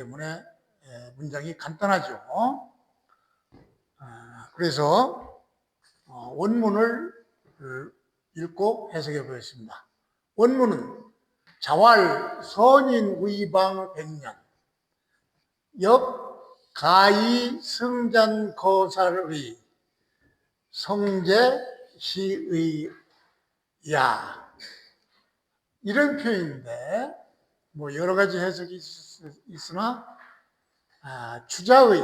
때문에 문장이 간단하죠. 그래서 원문을 읽고 해석해 보겠습니다. 원문은 자왈 선인 위방 백년 역 가히 승잔 거살의 성제 시의 야, 이런 표현인데 뭐 여러 가지 해석이 있으나 주자의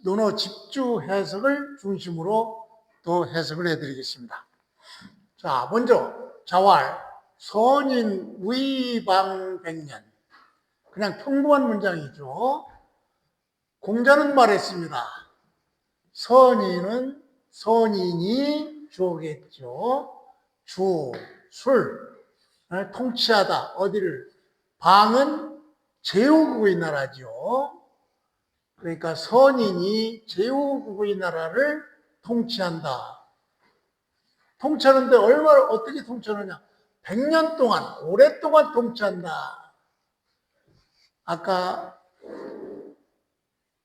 논어 집주 해석을 중심으로 또 해석을 해드리겠습니다. 자, 먼저 자왈 선인 위방 백년, 그냥 평범한 문장이죠. 공자는 말했습니다. 선인이 주어겠죠. 주, 술, 통치하다. 어디를? 방은 제후국의 나라죠. 그러니까 선인이 제후국의 나라를 통치한다. 통치하는데 얼마나 어떻게 통치하느냐? 100년 동안, 오랫동안 통치한다. 아까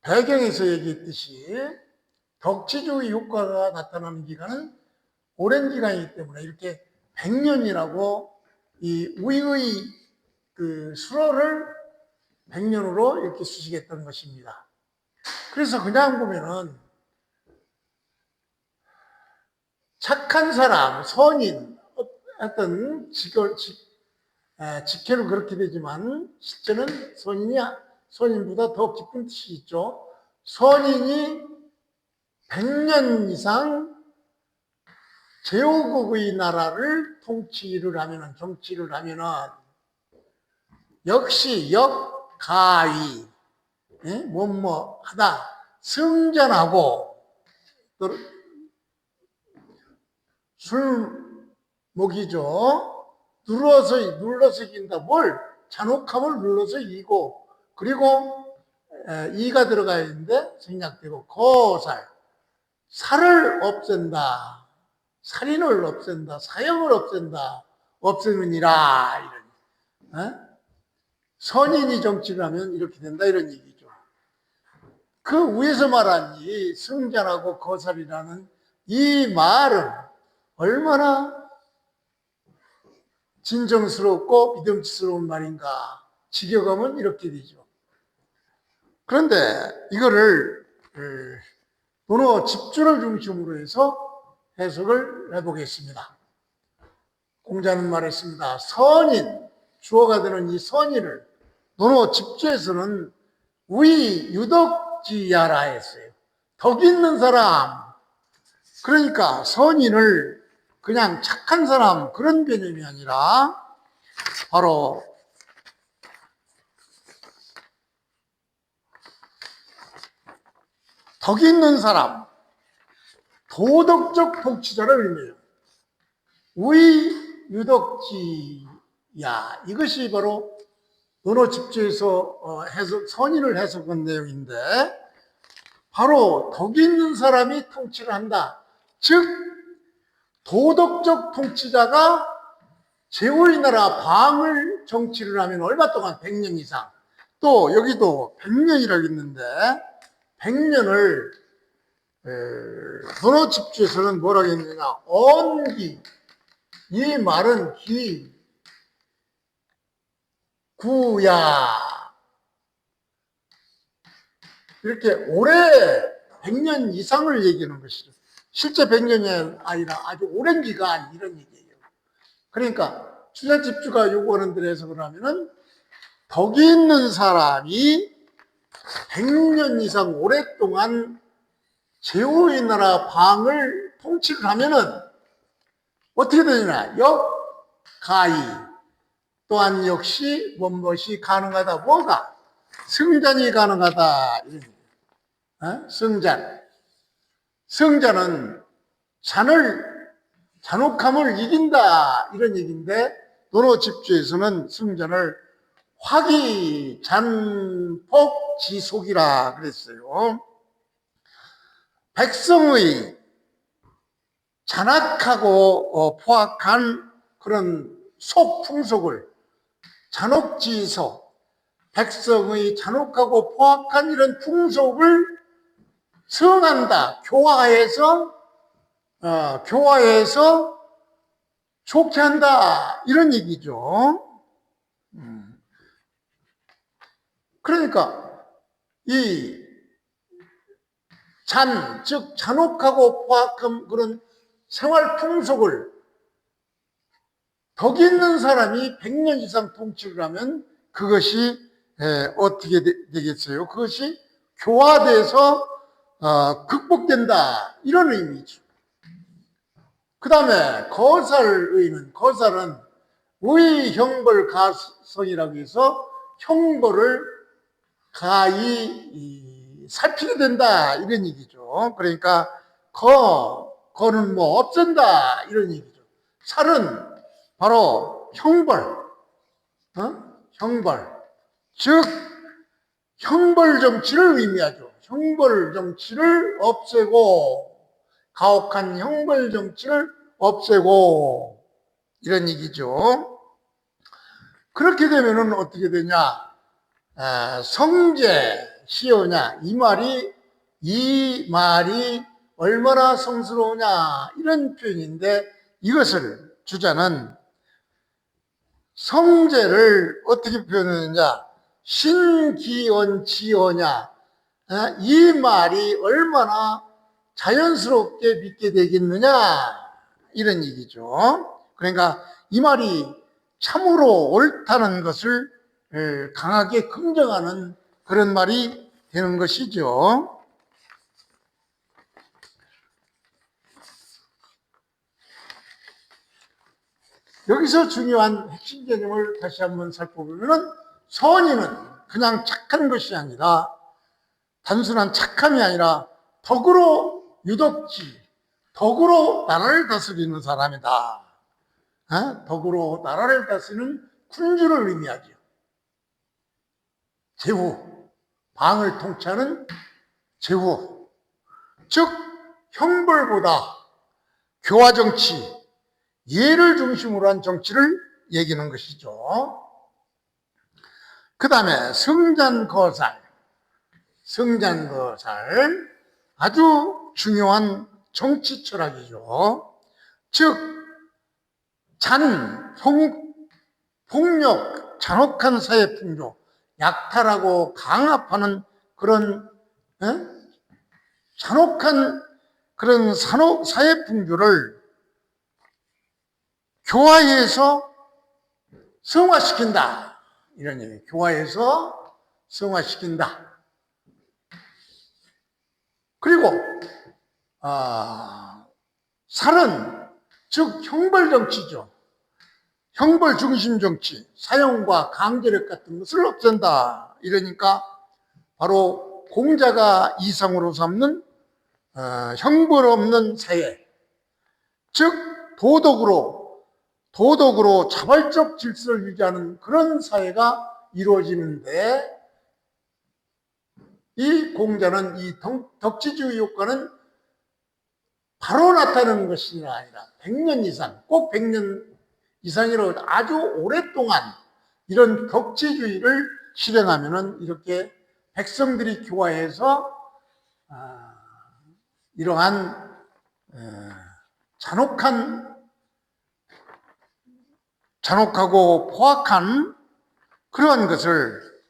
배경에서 얘기했듯이 덕치주의 효과가 나타나는 기간은 오랜 기간이기 때문에 이렇게 100년이라고 이 우의 그 수로를 100년으로 이렇게 수식했던 것입니다. 그래서 그냥 보면은 착한 사람, 선인, 어떤 직회로 그렇게 되지만 실제는 선인보다 더 깊은 뜻이 있죠. 선인이 100년 이상 제후국의 나라를 통치를 하면은, 정치를 하면은, 역시 역가위, 뭐뭐 하다, 승전하고, 또 술목이죠. 눌러서 이긴다. 뭘? 잔혹함을 눌러서 이기고, 그리고 이가 들어가 있는데 생략되고, 거살, 살을 없앤다. 살인을 없앤다. 사형을 없앤다. 없애느니라. 이런. 선인이 정치를 하면 이렇게 된다. 이런 얘기죠. 그 위에서 말한 이 승전하고 거살이라는 이 말은 얼마나 진정스럽고 믿음직스러운 말인가. 직역하면 이렇게 되죠. 그런데 이거를 논어 집주를 중심으로 해서 해석을 해보겠습니다. 공자는 말했습니다. 선인, 주어가 되는 이 선인을 논어 집주에서는 위 유덕지야라 했어요. 덕 있는 사람. 그러니까 선인을 그냥 착한 사람, 그런 개념이 아니라 바로 덕 있는 사람, 도덕적 통치자를 의미해요. 위유덕지야, 이것이 바로 논어 집주에서 선인을 해석한 내용인데, 바로 덕 있는 사람이 통치를 한다. 즉 도덕적 통치자가 제후의 나라 방을 정치를 하면 얼마 동안? 100년 이상. 또 여기도 100년이라고 했는데 100년을 논어 집주에서는 뭐라고 했느냐? 언기, 이 말은 기, 구야, 이렇게 오래 100년 이상을 얘기하는 것이죠. 실제 100년이 아니라 아주 오랜 기간, 이런 얘기예요. 그러니까 주자 집주가 요구하는 대로 해석을 하면은 덕이 있는 사람이 100년 이상 오랫동안 제후의 나라 방을 통치를 하면은 어떻게 되느냐? 역가히, 또한 역시 무엇이 가능하다. 뭐가? 승잔이 가능하다. 승잔. 승잔은 잔혹함을 이긴다. 이런 얘기인데 논어 집주에서는 승잔을 화기잔폭지속이라 그랬어요. 백성의 잔악하고 포악한 그런 풍속을 잔혹지속, 백성의 잔혹하고 포악한 이런 풍속을 성한다, 교화해서 좋게 한다, 이런 얘기죠. 그러니까 이 즉 잔혹하고 포악한 그런 생활 풍속을 덕 있는 사람이 100년 이상 통치를 하면 그것이 어떻게 되겠어요? 그것이 교화돼서 극복된다, 이런 의미죠. 그 다음에 거살은 의형벌가성이라고 해서 형벌을 가히 살피게 된다, 이런 얘기죠. 그러니까 거는 뭐 없앤다, 이런 얘기죠. 살은 바로 형벌, 즉 형벌 정치를 의미하죠. 형벌 정치를 없애고, 가혹한 형벌 정치를 없애고, 이런 얘기죠. 그렇게 되면은 어떻게 되냐? 성제 시효냐, 이 말이 얼마나 성스러우냐, 이런 표현인데, 이것을 주자는 성제를 어떻게 표현하느냐, 신기원지어냐, 이 말이 얼마나 자연스럽게 믿게 되겠느냐, 이런 얘기죠. 그러니까 이 말이 참으로 옳다는 것을 강하게 긍정하는 그런 말이 되는 것이죠. 여기서 중요한 핵심 개념을 다시 한번 살펴보면, 선의는 그냥 착한 것이 아니라, 단순한 착함이 아니라 덕으로 나라를 다스리는 사람이다. 덕으로 나라를 다스리는 군주를 의미하죠. 제후, 방을 통치하는 제후, 즉 형벌보다 교화정치, 예를 중심으로 한 정치를 얘기하는 것이죠. 그 다음에 성잔거살, 아주 중요한 정치 철학이죠. 즉 폭력, 잔혹한 사회 풍조, 약탈하고 강압하는 그런 잔혹한 그런 사회 풍조를 교화해서 성화시킨다, 이런 얘기예요. 교화해서 성화시킨다. 그리고 살은 즉 형벌 정치죠. 형벌 중심 정치, 사형과 강제력 같은 것을 없앤다. 이러니까 바로 공자가 이상으로 삼는 형벌 없는 사회, 즉 도덕으로 자발적 질서를 유지하는 그런 사회가 이루어지는데, 이 공자는 이 덕지주의 효과는 바로 나타나는 것이 아니라 100년 이상, 꼭 100년 이상이라도 아주 오랫동안 이런 덕지주의를 실행하면은 이렇게 백성들이 교화해서 이러한 잔혹하고 포악한 그러한 것을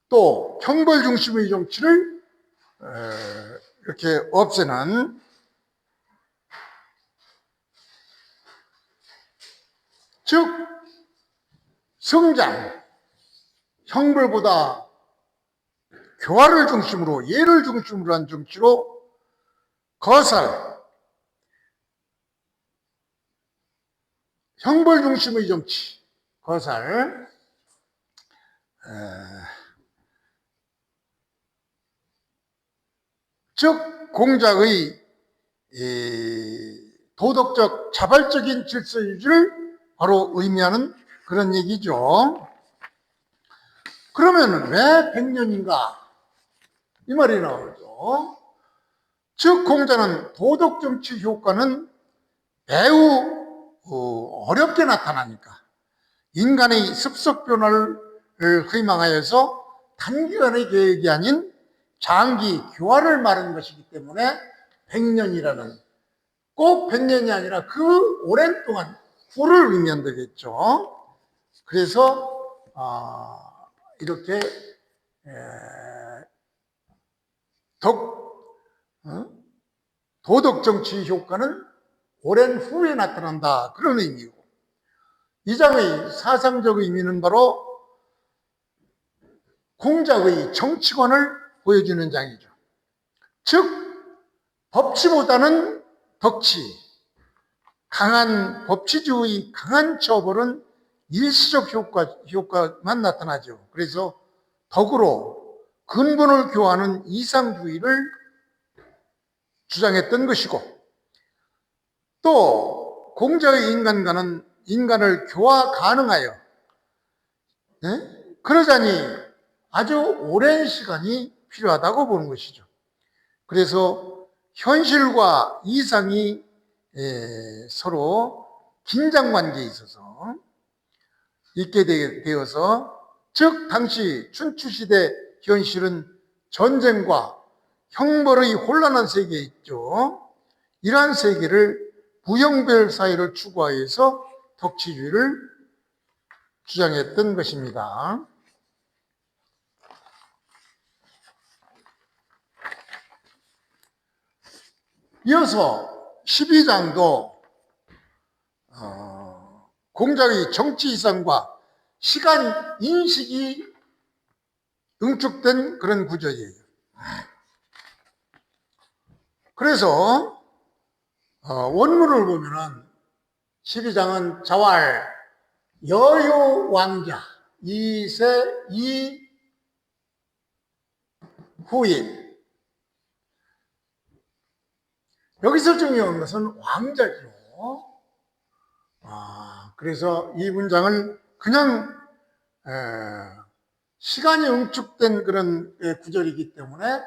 또 형벌 중심의 정치를 이렇게 없애는, 즉 성장, 형벌보다 교화를 중심으로, 예를 중심으로 한 정치로 거살, 형벌 중심의 정치, 거살, 즉 공자의 도덕적 자발적인 질서 유지를 바로 의미하는 그런 얘기죠. 그러면 왜 100년인가? 이 말이 나오죠. 즉 공자는 도덕정치 효과는 매우 어렵게 나타나니까 인간의 습속 변화를 희망하여서 단기간의 계획이 아닌 장기 교화를 말하는 것이기 때문에 100년이라는, 꼭 100년이 아니라 그 오랜 동안 후를 의미한 되겠죠. 그래서 이렇게 도덕 정치 효과는 오랜 후에 나타난다, 그런 의미고, 이 장의 사상적 의미는 바로 공자의 정치관을 보여주는 장이죠. 즉 법치보다는 덕치, 강한 법치주의, 강한 처벌은 일시적 효과만 나타나죠. 그래서 덕으로 근본을 교하는 이상주의를 주장했던 것이고, 또 공자의 인간과는 인간을 교화 가능하여, 그러자니 아주 오랜 시간이 필요하다고 보는 것이죠. 그래서 현실과 이상이 서로 긴장관계에 있어서 있게 되어서, 즉 당시 춘추시대 현실은 전쟁과 형벌의 혼란한 세계에 있죠. 이러한 세계를 부형별 사회를 추구하여서 덕치주의를 주장했던 것입니다. 이어서 12장도 공자의 정치 이상과 시간 인식이 응축된 그런 구조예요. 그래서 원문을 보면은 12장은 자왈 여유 왕자 이세 이후인, 여기서 중요한 것은 왕자죠. 그래서 이 문장을 그냥 시간이 응축된 그런 구절이기 때문에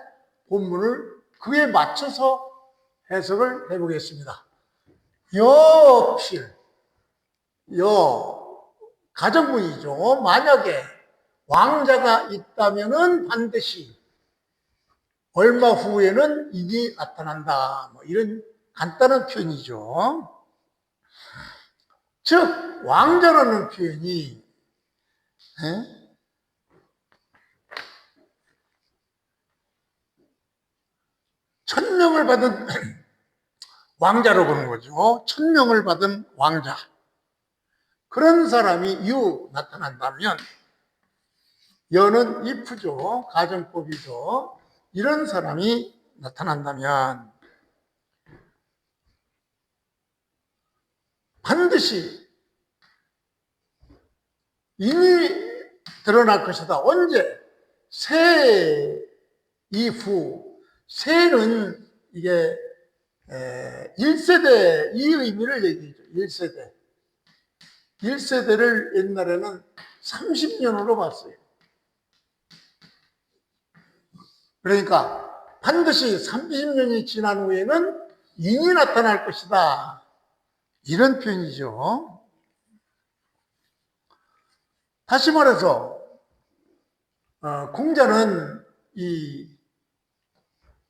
본문을 그에 맞춰서 해석을 해보겠습니다. 여필, 가정문이죠. 만약에 왕자가 있다면은 반드시 얼마 후에는 인이 나타난다, 이런 간단한 표현이죠. 즉 왕자라는 표현이 천명을 받은 왕자로 보는 거죠. 천명을 받은 왕자, 그런 사람이 나타난다면, 여는 if죠. 가정법이죠. 이런 사람이 나타난다면 반드시 인이 드러날 것이다. 언제? 세 이후. 세는 이게 1세대, 이 의미를 얘기해줘. 1세대. 1세대를 옛날에는 30년으로 봤어요. 그러니까 반드시 30년이 지난 후에는 인이 나타날 것이다, 이런 표현이죠. 다시 말해서 공자는 이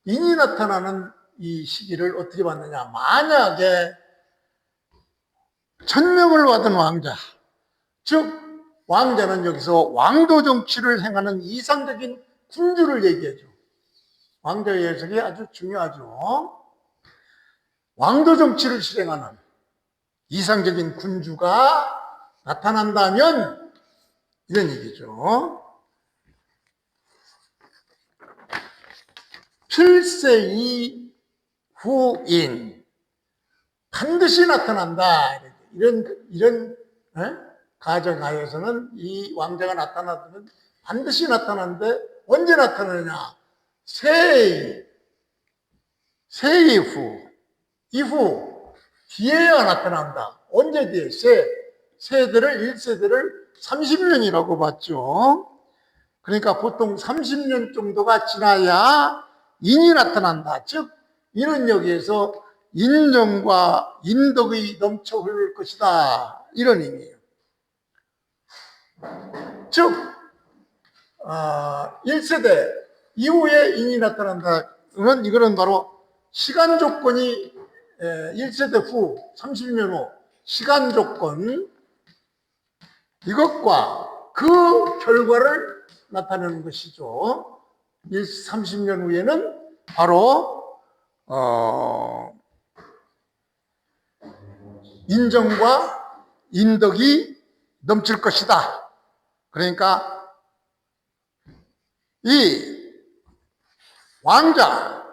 인이 나타나는 이 시기를 어떻게 봤느냐, 만약에 천명을 받은 왕자, 즉 왕자는 여기서 왕도 정치를 행하는 이상적인 군주를 얘기하죠. 왕자의 해석이 아주 중요하죠. 왕도 정치를 실행하는 이상적인 군주가 나타난다면 이런 얘기죠. 필세이 후인, 반드시 나타난다, 이런 가정하에서는 이 왕자가 나타나면 반드시 나타나는데, 언제 나타나느냐? 세이 이후 뒤에야 나타난다. 언제 뒤에? 세대를 1세대를 30년이라고 봤죠. 그러니까 보통 30년 정도가 지나야 인이 나타난다. 즉 인은 여기에서 인정과 인덕의 넘쳐 흐를 것이다. 이런 의미예요. 즉 1세대 이후에 인이 나타난다. 이거는 바로 시간 조건이 1세대 후 30년 후 시간 조건, 이것과 그 결과를 나타내는 것이죠. 30년 후에는 바로 인정과 인덕이 넘칠 것이다. 그러니까 이 왕자,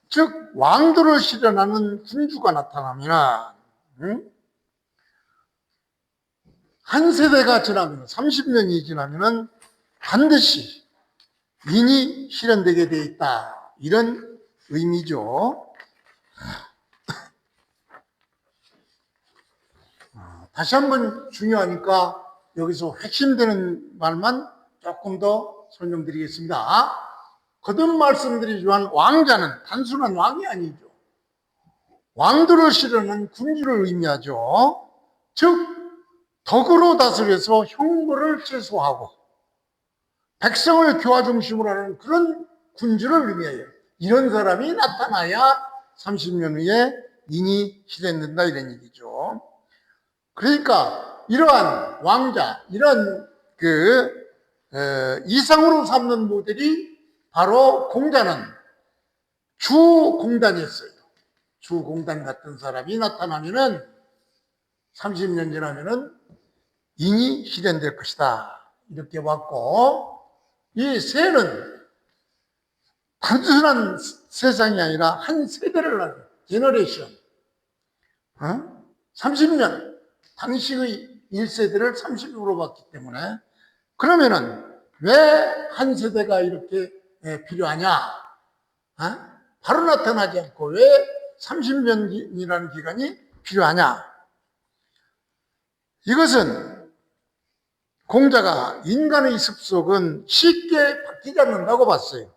즉 왕도를 실현하는 군주가 나타나면 한 세대가 지나면 30년이 지나면 반드시 인이 실현되게 되어 있다. 이런 의미죠. 다시 한번 중요하니까 여기서 핵심되는 말만 조금 더 설명드리겠습니다. 거듭 말씀드리지만 왕자는 단순한 왕이 아니죠. 왕도를 실현하는 군주를 의미하죠. 즉 덕으로 다스려서 흉보를 최소화하고 백성을 교화 중심으로 하는 그런 군주를 의미해요. 이런 사람이 나타나야 30년 후에 인이 실현된다 이런 얘기죠. 그러니까 이러한 왕자, 이런 이상으로 삼는 모델이 바로 공자는 주공단이었어요. 주공단 같은 사람이 나타나면은 30년 지나면은 인이 실현될 것이다. 이렇게 봤고, 이 세는 단순한 세상이 아니라 한 세대를 하는 제너레이션. 30년, 당시의 1세대를 30으로 봤기 때문에 그러면은 왜 한 세대가 이렇게 필요하냐? 바로 나타나지 않고 왜 30년이라는 기간이 필요하냐? 이것은 공자가 인간의 습속은 쉽게 바뀌지 않는다고 봤어요.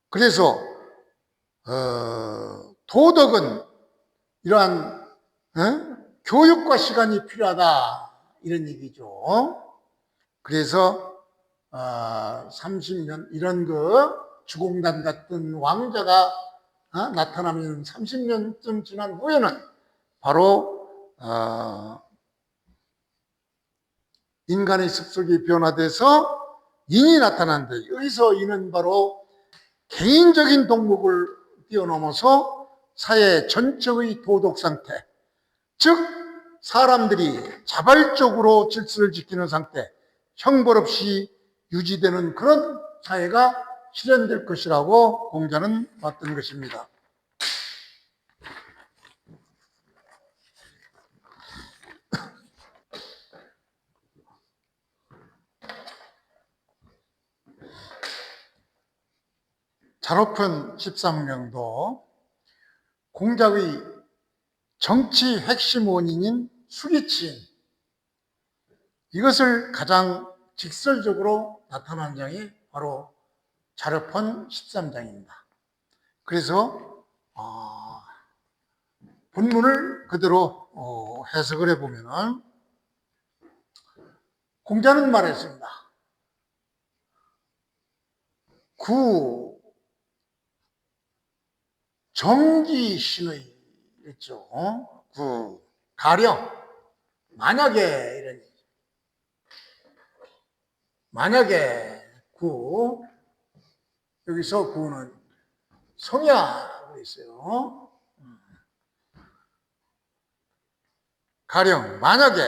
그래서 도덕은 이러한 교육과 시간이 필요하다 이런 얘기죠. 그래서 30년 이런 주공단 같은 왕자가 나타나면 30년쯤 지난 후에는 바로 인간의 습속이 변화돼서 인이 나타나는데, 여기서 인은 바로 개인적인 덕목을 뛰어넘어서 사회 전체의 도덕 상태, 즉 사람들이 자발적으로 질서를 지키는 상태, 형벌 없이 유지되는 그런 사회가 실현될 것이라고 공자는 봤던 것입니다. 자로편 13명도 공자의 정치 핵심 원인인 수기치인, 이것을 가장 직설적으로 나타난 장이 바로 자로편 13장입니다. 그래서 본문을 그대로 해석을 해보면 공자는 말했습니다. 구 정기신의 있죠. 구 가령 만약에 이런 얘기. 만약에 구, 여기서 구는 성야라고 있어요. 가령 만약에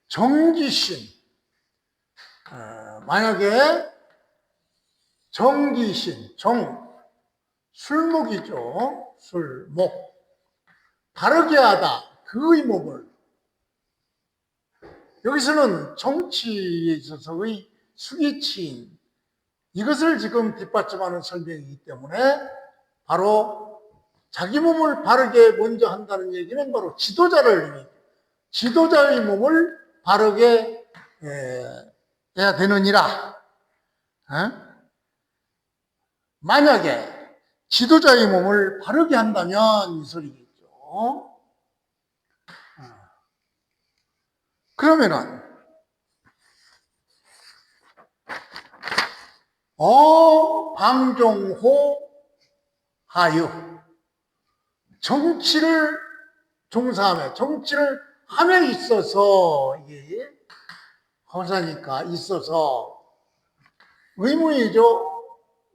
정기신, 만약에 정기신, 술목이죠. 술목. 다르게 하다, 그의 목을. 여기서는 정치에 있어서의 수기치인, 이것을 지금 뒷받침하는 설명이기 때문에 바로 자기 몸을 바르게 먼저 한다는 얘기는 바로 지도자를 의미해요. 지도자의 몸을 바르게 해야 되느니라. 만약에 지도자의 몸을 바르게 한다면 이 소리겠죠. 그러면은 방종호 하유 정치를 종사하며 정치를 함에 있어서 이게 허사니까 있어서 의문이죠.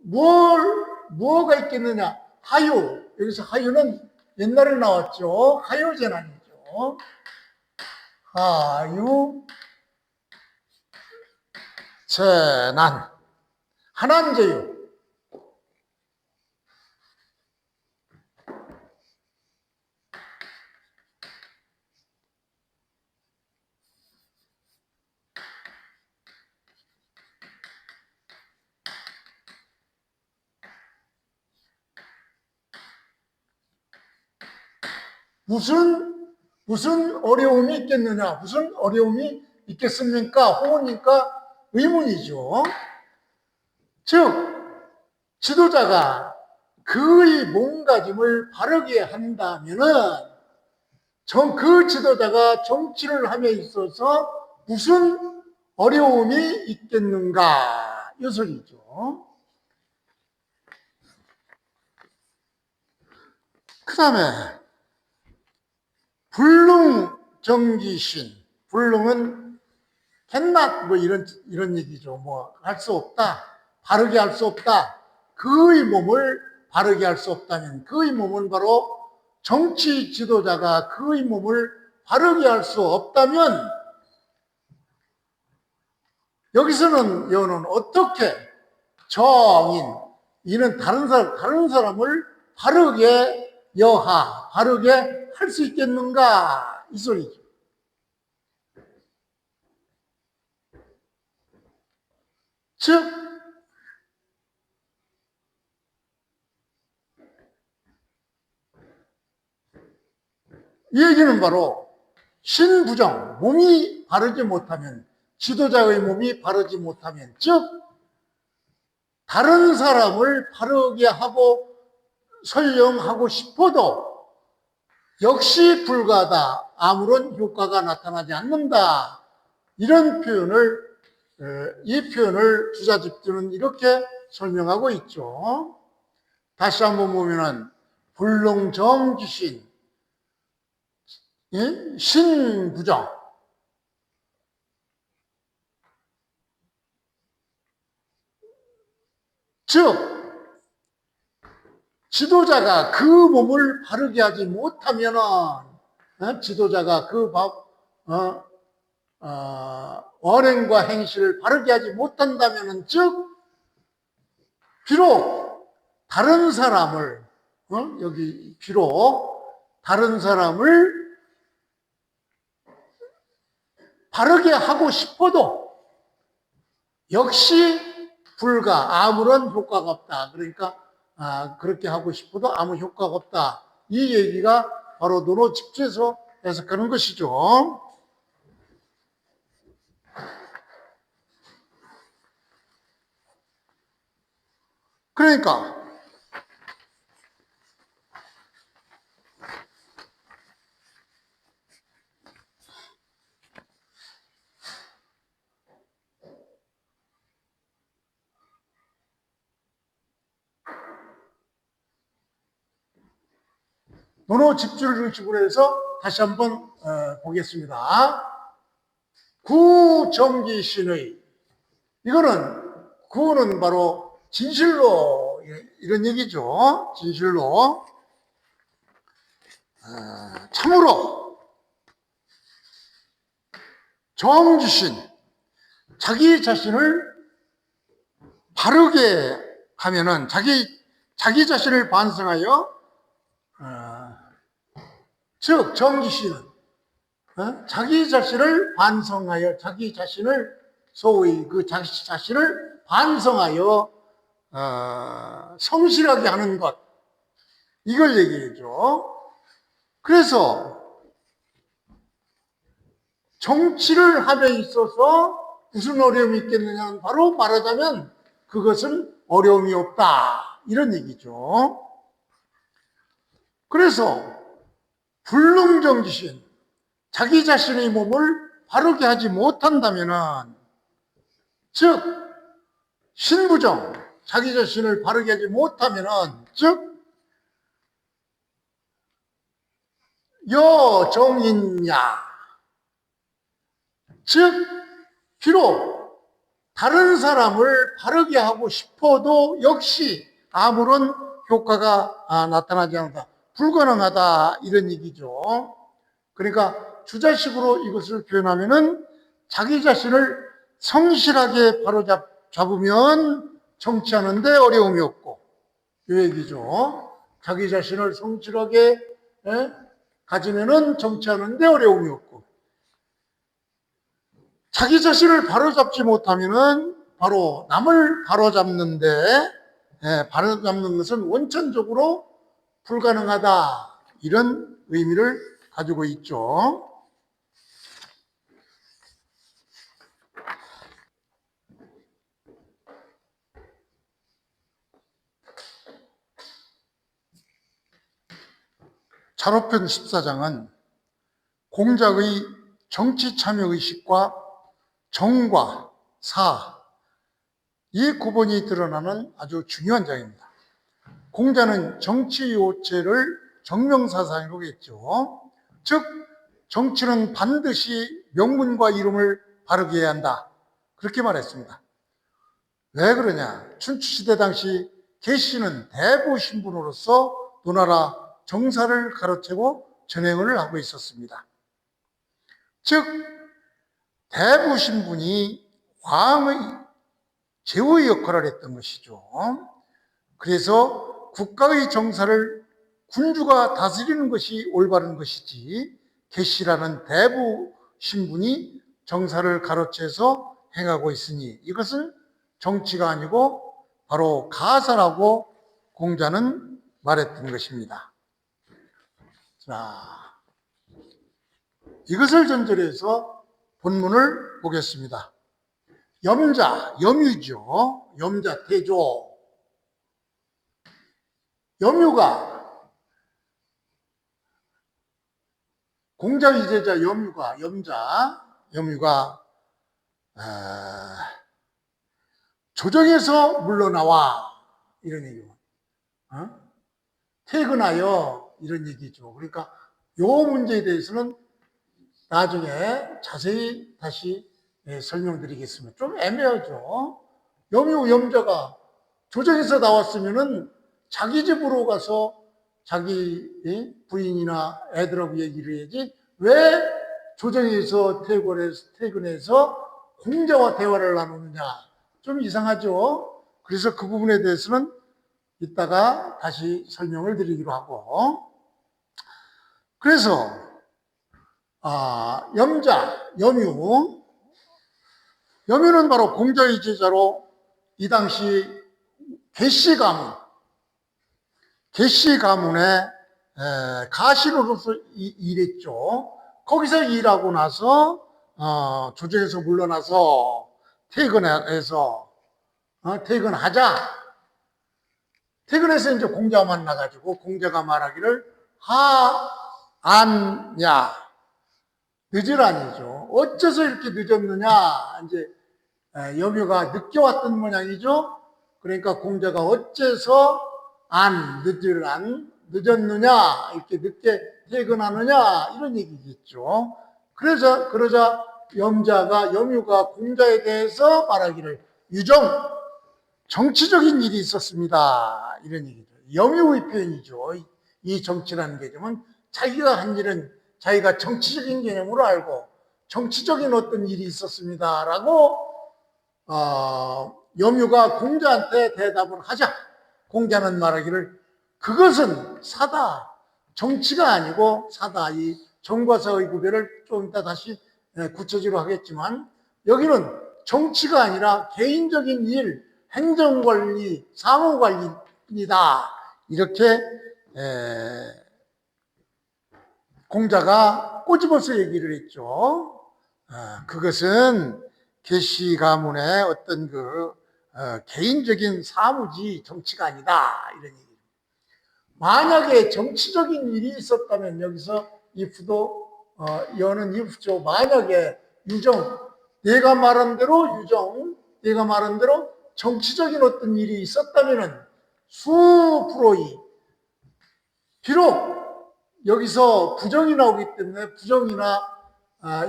무엇가 있겠느냐? 하유. 여기서 하유는 옛날에 나왔죠. 하유재난이죠. 하유 재난 한한제유. 무슨 어려움이 있겠느냐? 무슨 어려움이 있겠습니까? 호흡니까? 의문이죠. 즉, 지도자가 그의 몸가짐을 바르게 한다면은 그 지도자가 정치를 함에 있어서 무슨 어려움이 있겠는가? 이 소리죠. 그 다음에 불능정기신. 불능은 cannot 뭐 이런 얘기죠. 뭐 할 수 없다. 바르게 할 수 없다. 그의 몸을 바르게 할 수 없다면 그의 몸은 바로 정치 지도자가 그의 몸을 바르게 할 수 없다면 여기서는 여는 어떻게 정인 이는 다른 사람을 바르게 바르게 할 수 있겠는가 이 소리죠. 즉 이 얘기는 바로 신부정, 몸이 바르지 못하면, 지도자의 몸이 바르지 못하면, 즉 다른 사람을 바르게 하고 설령하고 싶어도 역시 불가하다, 아무런 효과가 나타나지 않는다. 이런 표현을 이 표현을 주자집주는 이렇게 설명하고 있죠. 다시 한번 보면은 불능정기신 신부정. 즉, 지도자가 그 몸을 바르게 하지 못하면은, 지도자가 그 언행과 행실을 바르게 하지 못한다면은, 즉, 비록 다른 사람을, 비록 다른 사람을 바르게 하고 싶어도 역시 불가, 아무런 효과가 없다. 그러니까 그렇게 하고 싶어도 아무 효과가 없다. 이 얘기가 바로 논어집주에서 해석하는 것이죠. 그러니까 논어집주를 기초로 해서 다시 한번 보겠습니다. 구정기신의, 구는 바로 진실로 이런 얘기죠. 진실로 참으로 정기신, 자기 자신을 바르게 하면은 자기 자신을 반성하여 즉 정기신은 자기 자신을 반성하여 자기 자신을 소위 그 자기 자신을 반성하여 성실하게 하는 것, 이걸 얘기해죠. 그래서 정치를 함에 있어서 무슨 어려움이 있겠느냐는 바로 말하자면 그것은 어려움이 없다 이런 얘기죠. 그래서 불능정지신, 자기 자신의 몸을 바르게 하지 못한다면은, 즉 신부정, 자기 자신을 바르게 하지 못하면은, 즉 여정인야, 즉 비록 다른 사람을 바르게 하고 싶어도 역시 아무런 효과가 나타나지 않는다. 불가능하다, 이런 얘기죠. 그러니까 주자식으로 이것을 표현하면은 자기 자신을 성실하게 바로잡으면 정치하는데 어려움이 없고, 이 얘기죠. 자기 자신을 성실하게 가지면은 정치하는데 어려움이 없고, 자기 자신을 바로잡지 못하면은 바로 남을 바로잡는데, 바로잡는 것은 원천적으로 불가능하다, 이런 의미를 가지고 있죠. 찬호편 14장은 공자의 정치 참여 의식과 정과 사, 이 구분이 드러나는 아주 중요한 장입니다. 공자는 정치 요체를 정명사상으로 했죠. 즉 정치는 반드시 명분과 이름을 바르게 해야 한다, 그렇게 말했습니다. 왜 그러냐? 춘추시대 당시 계시는 대부 신분으로서 노나라 정사를 가로채고 전행을 하고 있었습니다. 즉 대부 신분이 왕의 제후의 역할을 했던 것이죠. 그래서 국가의 정사를 군주가 다스리는 것이 올바른 것이지, 계시라는 대부 신분이 정사를 가로채서 행하고 있으니 이것은 정치가 아니고 바로 가사라고 공자는 말했던 것입니다. 자, 이것을 전제로 해서 본문을 보겠습니다. 염자, 염유죠. 염자, 태조. 염유가, 공자의 제자 염유가 조정에서 물러나와, 이런 얘기고, 퇴근하여, 이런 얘기죠. 그러니까 이 문제에 대해서는 나중에 자세히 다시 설명드리겠습니다. 좀 애매하죠. 염자가 조정에서 나왔으면은 자기 집으로 가서 자기 부인이나 애들하고 얘기를 해야지, 왜 조정에서 퇴근해서 공자와 대화를 나누느냐, 좀 이상하죠. 그래서 그 부분에 대해서는 이따가 다시 설명을 드리기로 하고, 그래서 염유는 바로 공자의 제자로 이 당시 개씨 가문의 가시로서 일했죠. 거기서 일하고 나서 조정에서 물러나서 퇴근해서 이제 공자와 만나가지고 공자가 말하기를 하안야, 늦으라니죠. 어째서 이렇게 늦었느냐, 이제 염유가 늦게 왔던 모양이죠. 그러니까 공자가 어째서 늦었느냐, 이렇게 늦게 퇴근하느냐, 이런 얘기겠죠. 그러자 염유가 공자에 대해서 말하기를 유정, 정치적인 일이 있었습니다, 이런 얘기죠. 염유의 표현이죠. 이 정치라는 개념은 자기가 한 일은 자기가 정치적인 개념으로 알고 정치적인 어떤 일이 있었습니다라고 염유가 공자한테 대답을 하자 공자는 말하기를 그것은 사다, 정치가 아니고 사다. 이 정과 사의 구별을 좀 이따 다시 구체적으로 하겠지만 여기는 정치가 아니라 개인적인 일, 행정관리, 사무관리입니다. 이렇게 공자가 꼬집어서 얘기를 했죠. 그것은 계시 가문의 어떤 개인적인 사무지 정치가 아니다 이런 얘기. 만약에 정치적인 일이 있었다면 여기서 if도 여는 if죠. 만약에 유정, 내가 말한 대로 유정, 내가 말한 대로 정치적인 어떤 일이 있었다면은 수프로이 비록 여기서 부정이 나오기 때문에 부정이나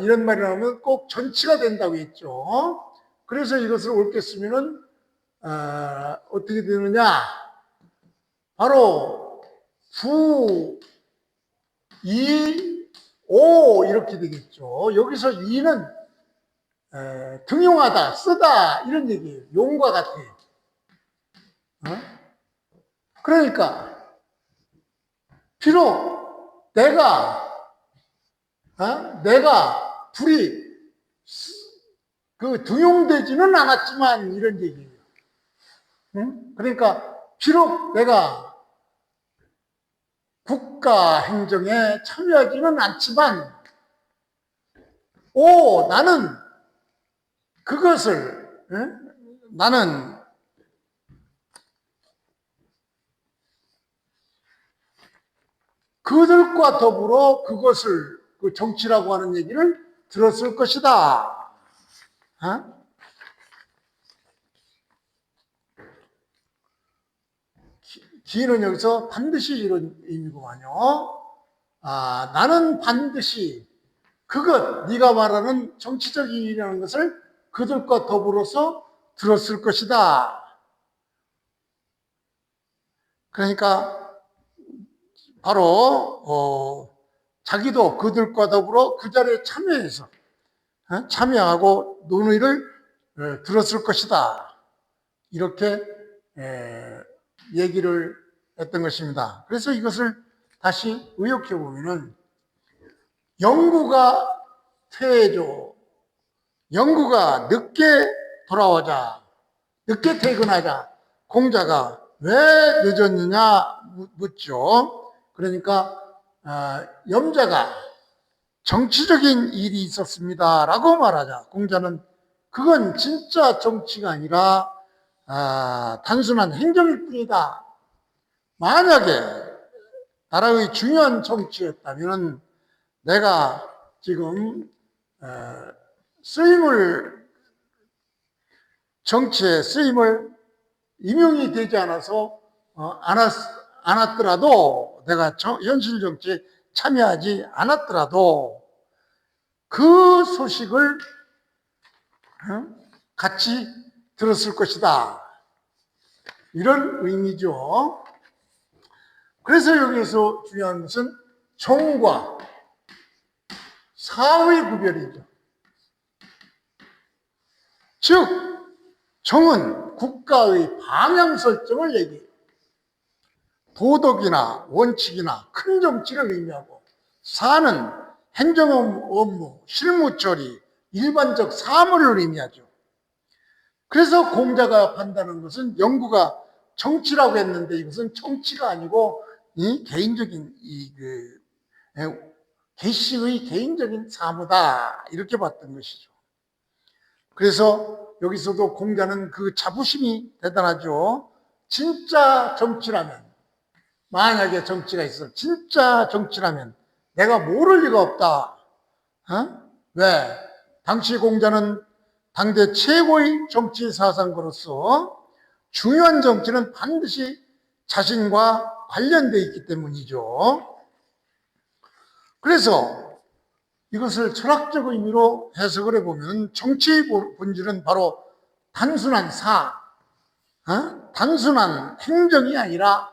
이런 말이 나오면 꼭 전치가 된다고 했죠. 그래서 이것을 옳게 쓰면은 어떻게 되느냐? 바로 부, 이, 오 이렇게 되겠죠. 여기서 이는 등용하다, 쓰다 이런 얘기예요. 용과 같아요. 그러니까 비록 내가 불이 등용되지는 않았지만 이런 얘기예요. 그러니까 비록 내가 국가 행정에 참여하지는 않지만 나는 그것을 나는 그들과 더불어 그것을 그 정치라고 하는 얘기를 들었을 것이다. 기는 여기서 반드시 이런 의미구만요. 나는 반드시 네가 말하는 정치적 일이라는 것을 그들과 더불어서 들었을 것이다. 그러니까 바로 자기도 그들과 더불어 그 자리에 참여하고 논의를 들었을 것이다. 이렇게 얘기를 했던 것입니다. 그래서 이것을 다시 의역해 보면은 영구가 퇴조, 영구가 늦게 돌아오자, 늦게 퇴근하자, 공자가 왜 늦었느냐 묻죠. 그러니까 염자가 정치적인 일이 있었습니다라고 말하자. 공자는 그건 진짜 정치가 아니라 단순한 행정일 뿐이다. 만약에 나라의 중요한 정치였다면 내가 지금 정치에 쓰임을 임용이 되지 않아서 않았더라도 내가 현실 정치에 참여하지 않았더라도 그 소식을 같이 들었을 것이다. 이런 의미죠. 그래서 여기서 중요한 것은 정과 사의 구별이죠. 즉 정은 국가의 방향 설정을 얘기해요. 도덕이나 원칙이나 큰 정치를 의미하고 사는 행정 업무, 실무 처리, 일반적 사물을 의미하죠. 그래서 공자가 판단하는 것은 영구가 정치라고 했는데 이것은 정치가 아니고 개인적인 개씨의 개인적인 사무다 이렇게 봤던 것이죠. 그래서 여기서도 공자는 그 자부심이 대단하죠. 진짜 정치라면, 만약에 정치가 있어 진짜 정치라면 내가 모를 리가 없다. 왜? 당시 공자는 당대 최고의 정치 사상가로서 중요한 정치는 반드시 자신과 관련되어 있기 때문이죠. 그래서 이것을 철학적 의미로 해석을 해보면 정치의 본질은 바로 단순한 단순한 행정이 아니라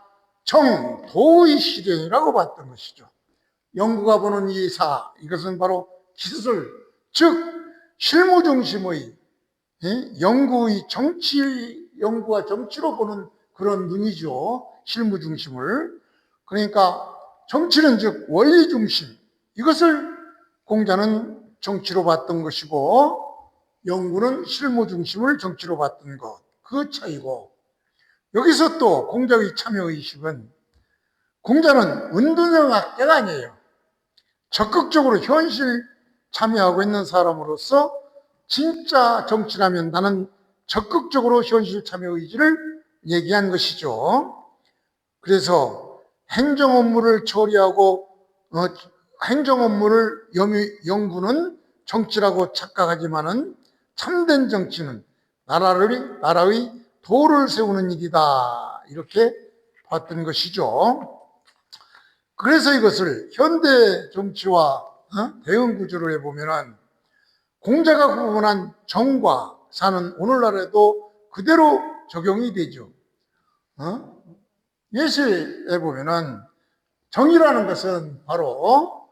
도의 실현이라고 봤던 것이죠. 영구가 보는 이 이것은 바로 기술, 즉 실무 중심의 영구가 정치로 보는 그런 눈이죠. 실무 중심을. 그러니까 정치는 즉 원리 중심, 이것을 공자는 정치로 봤던 것이고 영구는 실무 중심을 정치로 봤던 것, 그 차이고, 여기서 또 공자의 참여의식은 공자는 은둔형학자가 아니에요. 적극적으로 현실 참여하고 있는 사람으로서 진짜 정치라면 나는 적극적으로 현실 참여 의지를 얘기한 것이죠. 그래서 행정 업무를 처리하고 행정 업무를 연구는 정치라고 착각하지만은 참된 정치는 나라의 도를 세우는 일이다. 이렇게 봤던 것이죠. 그래서 이것을 현대 정치와 대응 구조를 해보면은 공자가 구분한 정과 사는 오늘날에도 그대로 적용이 되죠. 예시해 보면은 정의라는 것은 바로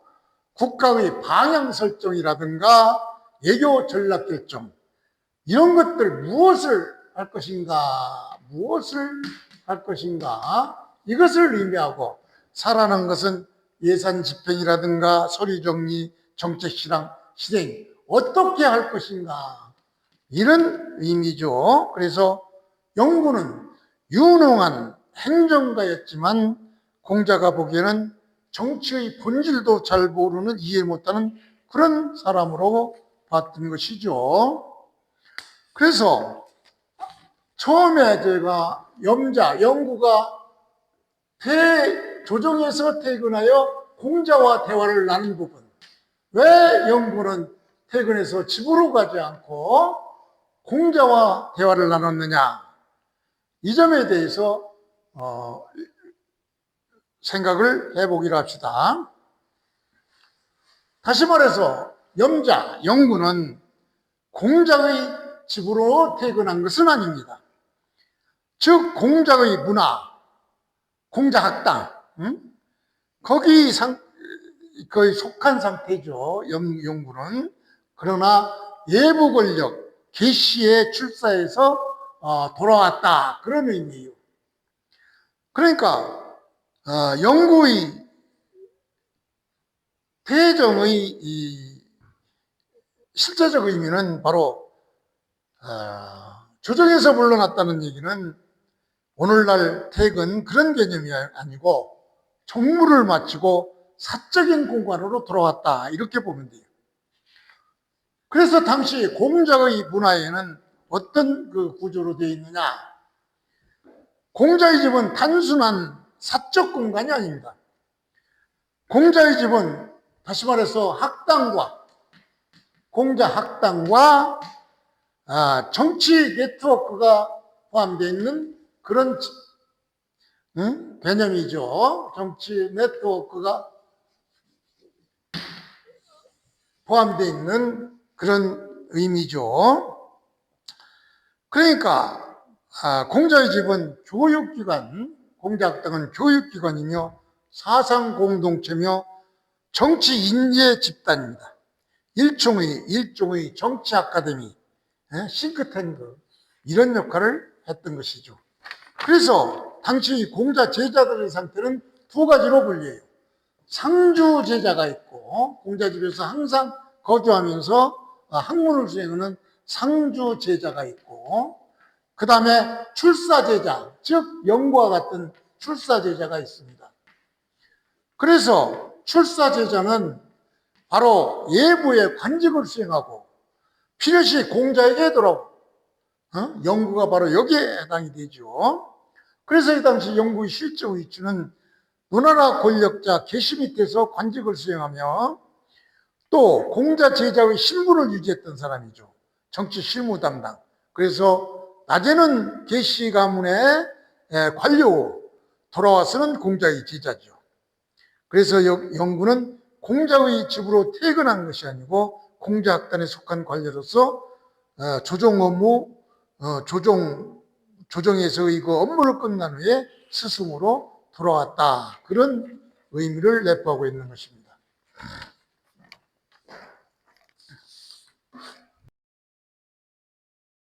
국가의 방향 설정이라든가 외교 전략 결정 이런 것들 무엇을 할 것인가 이것을 의미하고 사라는 것은 예산 집행이라든가 서류 정리 정책 실행 어떻게 할 것인가 이런 의미죠. 그래서 영구는 유능한 행정가였지만 공자가 보기에는 정치의 본질도 잘 모르는 이해 못하는 그런 사람으로 봤던 것이죠. 그래서 처음에 제가 영구가 조정에서 퇴근하여 공자와 대화를 나눈 부분, 왜 영구는 퇴근해서 집으로 가지 않고 공자와 대화를 나눴느냐, 이 점에 대해서 생각을 해보기로 합시다. 다시 말해서 영구는 공자의 집으로 퇴근한 것은 아닙니다. 즉 공자의 문화, 공자학당 거기 거의 속한 상태죠. 영구는. 그러나 예부 권력 계시의 출사에서 돌아왔다 그런 의미예요. 그러니까 영구의 퇴정의 이 실제적 의미는 바로 조정에서 물러났다는 얘기는 오늘날 퇴근 그런 개념이 아니고 정무를 마치고 사적인 공간으로 돌아왔다 이렇게 보면 돼요. 그래서 당시 공자의 문화에는 어떤 그 구조로 되어 있느냐, 공자의 집은 단순한 사적 공간이 아닙니다. 공자의 집은 다시 말해서 공자 학당과 정치 네트워크가 포함되어 있는 그런 개념이죠. 정치 네트워크가 포함되어 있는 그런 의미죠. 그러니까 공자의 집은 교육기관, 공자학당은 교육기관이며 사상공동체며 정치 인재 집단입니다. 일종의 정치 아카데미, 싱크탱크 이런 역할을 했던 것이죠. 그래서 당시 공자 제자들의 상태는 두 가지로 분류해요. 상주 제자가 있고 공자 집에서 항상 거주하면서 학문을 수행하는 상주 제자가 있고, 그 다음에 출사 제자, 즉 영구와 같은 출사 제자가 있습니다. 그래서 출사 제자는 바로 예부의 관직을 수행하고 필요시 공자에게 돌아오고, 영구가 바로 여기에 해당이 되죠. 그래서 이 당시 영구의 실적 위치는 노나라 권력자 계시 밑에서 관직을 수행하며 또 공자 제자의 신분을 유지했던 사람이죠. 정치 실무 담당. 그래서 낮에는 계시 가문의 관료, 돌아와서는 공자의 제자죠. 그래서 영구는 공자의 집으로 퇴근한 것이 아니고 공자학단에 속한 관료로서 조정 업무, 조정에서의 그 업무를 끝난 후에 스승으로 돌아왔다. 그런 의미를 내포하고 있는 것입니다.